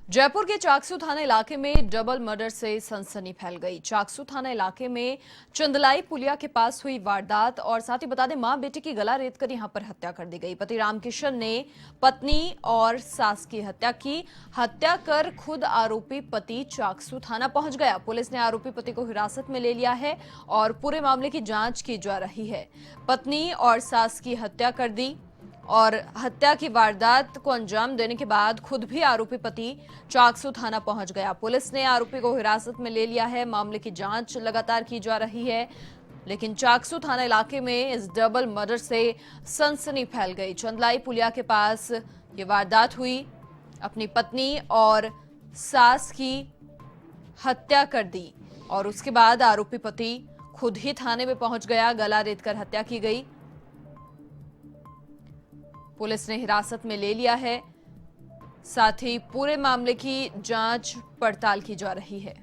जयपुर के चाकसू थाना इलाके में डबल मर्डर से सनसनी फैल गई। चाकसू थाना इलाके में चंदलाई पुलिया के पास हुई वारदात और साथ ही बता दें मां बेटे की गला रेतकर यहां पर हत्या कर दी गई। पति रामकिशन ने पत्नी और सास की हत्या की। हत्या कर खुद आरोपी पति चाकसू थाना पहुंच गया। पुलिस ने आरोपी पति को हिरासत में ले लिया है और पूरे मामले की जांच की जा रही है। पत्नी और सास की हत्या कर दी और हत्या की वारदात को अंजाम देने के बाद खुद भी आरोपी पति चाकसू थाना पहुंच गया। पुलिस ने आरोपी को हिरासत में ले लिया है। मामले की जांच लगातार की जा रही है, लेकिन चाकसू थाना इलाके में इस डबल मर्डर से सनसनी फैल गई। चंदलाई पुलिया के पास ये वारदात हुई। अपनी पत्नी और सास की हत्या कर दी और उसके बाद आरोपी पति खुद ही थाने में पहुंच गया। गला रेतकर हत्या की गई। पुलिस ने हिरासत में ले लिया है। साथ ही पूरे मामले की जांच पड़ताल की जा रही है।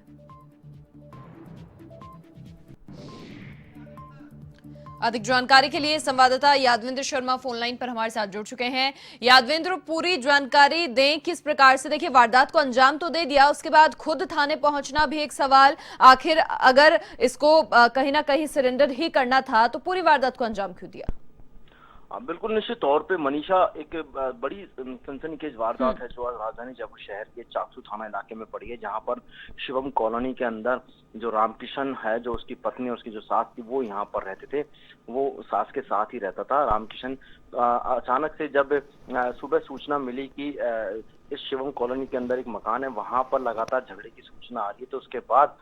अधिक जानकारी के लिए संवाददाता यादवेंद्र शर्मा फोनलाइन पर हमारे साथ जुड़ चुके हैं। यादवेंद्र, पूरी जानकारी दें किस प्रकार से। देखिए, वारदात को अंजाम तो दे दिया, उसके बाद खुद थाने पहुंचना भी एक सवाल। आखिर अगर इसको कहीं ना कहीं सरेंडर ही करना था तो पूरी वारदात को अंजाम क्यों दिया? बिल्कुल निश्चित तौर पे मनीषा, एक बड़ी सनसनीखेज वारदात है जो आज राजधानी जयपुर शहर के चाकसू थाना इलाके में पड़ी है, जहां पर शिवम कॉलोनी के अंदर जो रामकिशन है, जो उसकी पत्नी और उसकी जो सास थी, वो यहाँ पर रहते थे। वो सास के साथ ही रहता था। रामकिशन अचानक से जब सुबह सूचना मिली कि इस शिवम कॉलोनी के अंदर एक मकान है, वहां पर लगातार झगड़े की सूचना आ रही है, तो उसके बाद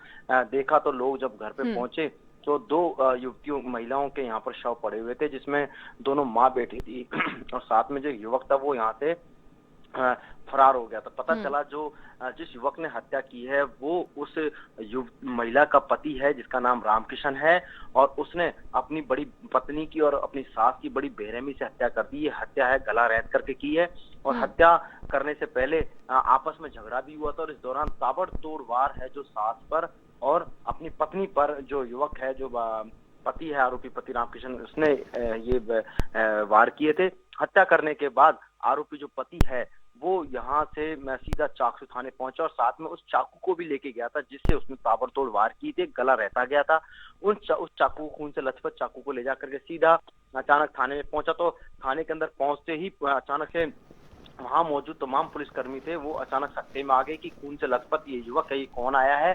देखा तो लोग जब घर पे पहुंचे तो दो युवतियों महिलाओं के यहाँ पर शव पड़े हुए थे, जिसमें दोनों माँ बेटी थी और साथ में जो युवक था वो यहाँ से फरार हो गया था। पता चला जो जिस युवक ने हत्या की है वो उस महिला का पति है, जिसका नाम रामकिशन है, और उसने अपनी बड़ी पत्नी की और अपनी सास की बड़ी बेरहमी से हत्या कर दी। ये हत्या है गला रेत करके की है और हत्या करने से पहले आपस में झगड़ा भी हुआ था और इस दौरान ताबड़तोड़ वार है जो सास पर और अपनी पत्नी पर, जो युवक है, जो पति है, आरोपी पति रामकिशन, उसने ये वार किए थे। हत्या करने के बाद आरोपी जो पति है वो यहाँ से सीधा चाकसू थाने पहुंचा और साथ में उस चाकू को भी लेके गया था, जिससे उसने ताबड़तोड़ वार किए थे। गला रहता गया था। उस चाकू, खून से लथपथ चाकू को ले जाकर के सीधा अचानक थाने में पहुंचा। तो थाने के अंदर पहुंचते ही अचानक से वहां मौजूद तमाम पुलिसकर्मी थे, वो अचानक सकते में आ गए कि खून से लथपथ ये युवक है, ये कौन आया है।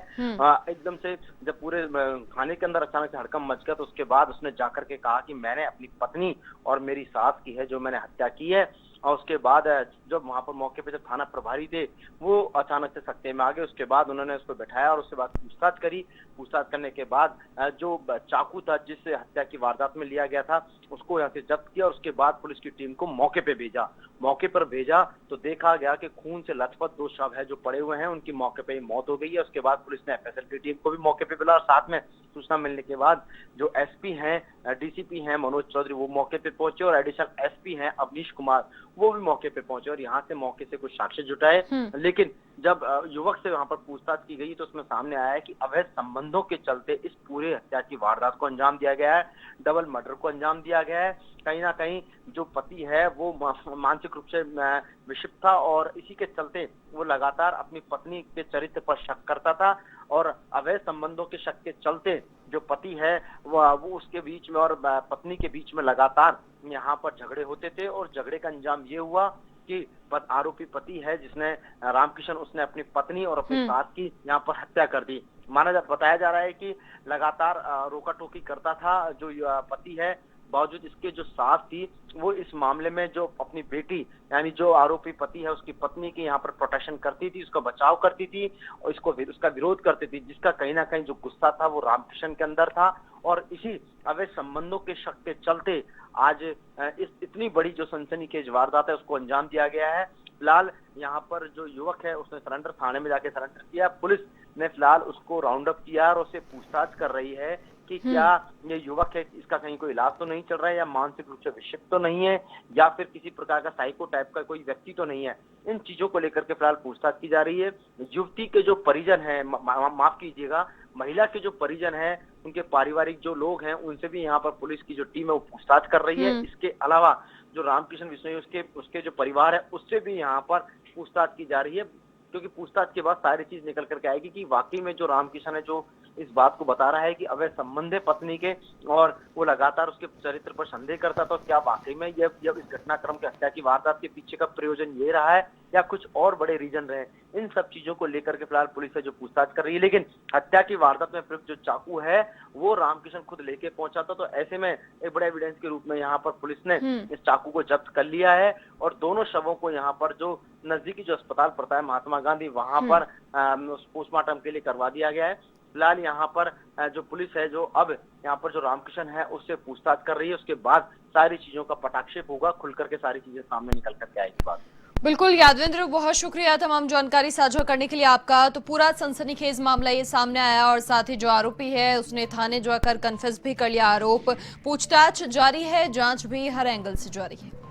एकदम से जब पूरे थाने के अंदर अचानक से हड़कंप मच गया, तो उसके बाद उसने जाकर के कहा कि मैंने अपनी पत्नी और मेरी सास की है जो मैंने हत्या की है। और उसके बाद जब वहां पर मौके पे जब थाना प्रभारी थे वो अचानक से सकते में आ गए। उसके बाद उन्होंने उसको बैठाया और उसके बाद पूछताछ करी। पूछताछ करने के बाद जो चाकू था जिससे हत्या की वारदात में लिया गया था उसको यहाँ से जब्त किया और उसके बाद पुलिस की टीम को मौके पे भेजा। मौके पर भेजा तो देखा गया कि खून से लथपथ दो शव है जो पड़े हुए हैं, उनकी मौके पे ही मौत हो गई है। उसके बाद पुलिस ने एफएसएल की टीम को भी मौके पे बुलाया और साथ में सूचना मिलने के बाद जो एसपी हैं, डीसीपी हैं मनोज चौधरी, वो मौके पे पहुंचे और एडिशनल एसपी हैं अवनीश कुमार, वो भी मौके पे पहुंचे और यहाँ से मौके से कुछ साक्ष्य जुटाए। लेकिन जब युवक से वहां पर पूछताछ की गई तो उसमें सामने आया है कि अवैध संबंधों के चलते इस पूरे हत्या की वारदात को अंजाम दिया गया है, डबल मर्डर को अंजाम दिया गया है। कहीं ना कहीं जो पति है वो मानसिक रूप से विक्षिप्त था और इसी के चलते वो लगातार अपनी पत्नी के चरित्र पर शक करता था और अवैध संबंधों के शक के चलते जो पति है वो उसके बीच में और पत्नी के बीच में लगातार यहाँ पर झगड़े होते थे और झगड़े का अंजाम ये हुआ कि आरोपी पति है जिसने रामकिशन, उसने अपनी पत्नी और अपनी सास की यहाँ पर हत्या कर दी। बताया जा रहा है कि लगातार रोका टोकी करता था जो पति है, बावजूद इसके जो सास थी वो इस मामले में जो अपनी बेटी यानी जो आरोपी पति है उसकी पत्नी की यहाँ पर प्रोटेक्शन करती थी, उसका बचाव करती थी और उसका विरोध करती थी, जिसका कहीं ना कहीं जो गुस्सा था वो रामकिशन के अंदर था और इसी अवैध संबंधों के शक के चलते आज इस इतनी बड़ी जो सनसनीखेज वारदात है उसको अंजाम दिया गया है। फिलहाल यहाँ पर जो युवक है उसने सरेंडर, थाने में जाके सरेंडर किया। पुलिस ने फिलहाल उसको राउंड अप किया और उससे पूछताछ कर रही है कि क्या ये युवक है, इसका कहीं कोई इलाज तो नहीं चल रहा है या मानसिक रूप से विक्षिप्त तो नहीं है या फिर किसी प्रकार का साइको टाइप का कोई व्यक्ति तो नहीं है। इन चीजों को लेकर के फिलहाल पूछताछ की जा रही है। युवती के जो परिजन है, माफ कीजिएगा, महिला के जो परिजन है, उनके पारिवारिक जो लोग हैं, उनसे भी यहाँ पर पुलिस की जो टीम है वो पूछताछ कर रही है। इसके अलावा जो रामकिशन विश्नोई उसके जो परिवार है उससे भी यहाँ पर पूछताछ की जा रही है। क्योंकि पूछताछ के बाद सारी चीज निकल करके आएगी कि वाकई में जो रामकिशन है जो इस बात को बता रहा है कि अवैध संबंध है पत्नी के और वो लगातार उसके चरित्र पर संदेह करता था, तो क्या वाकई में ये इस घटनाक्रम के हत्या की वारदात के पीछे का प्रयोजन ये रहा है या कुछ और बड़े रीजन रहे। इन सब चीजों को लेकर के फिलहाल पुलिस है जो पूछताछ कर रही है, लेकिन हत्या की वारदात में प्रयुक्त जो चाकू है वो रामकिशन खुद लेके पहुंचा था, तो ऐसे में एक बड़े एविडेंस के रूप में यहाँ पर पुलिस ने इस चाकू को जब्त कर लिया है और दोनों शवों को यहाँ पर जो नजदीकी जो अस्पताल पड़ता है महात्मा गांधी वहां पर पोस्टमार्टम के लिए करवा दिया गया है। फिलहाल यहाँ पर जो पुलिस है जो अब यहाँ पर जो रामकिशन है उससे पूछताछ कर रही है, उसके बाद सारी चीजों का पटाक्षेप होगा, खुल करके सारी चीजें सामने निकल करके आएगी बात। बिल्कुल यादवेंद्र, बहुत शुक्रिया तमाम जानकारी साझा करने के लिए आपका। तो पूरा सनसनीखेज मामला ये सामने आया और साथ ही जो आरोपी है उसने थाने जाकर कन्फेस भी कर लिया आरोप। पूछताछ जारी है, जांच भी हर एंगल से जारी है।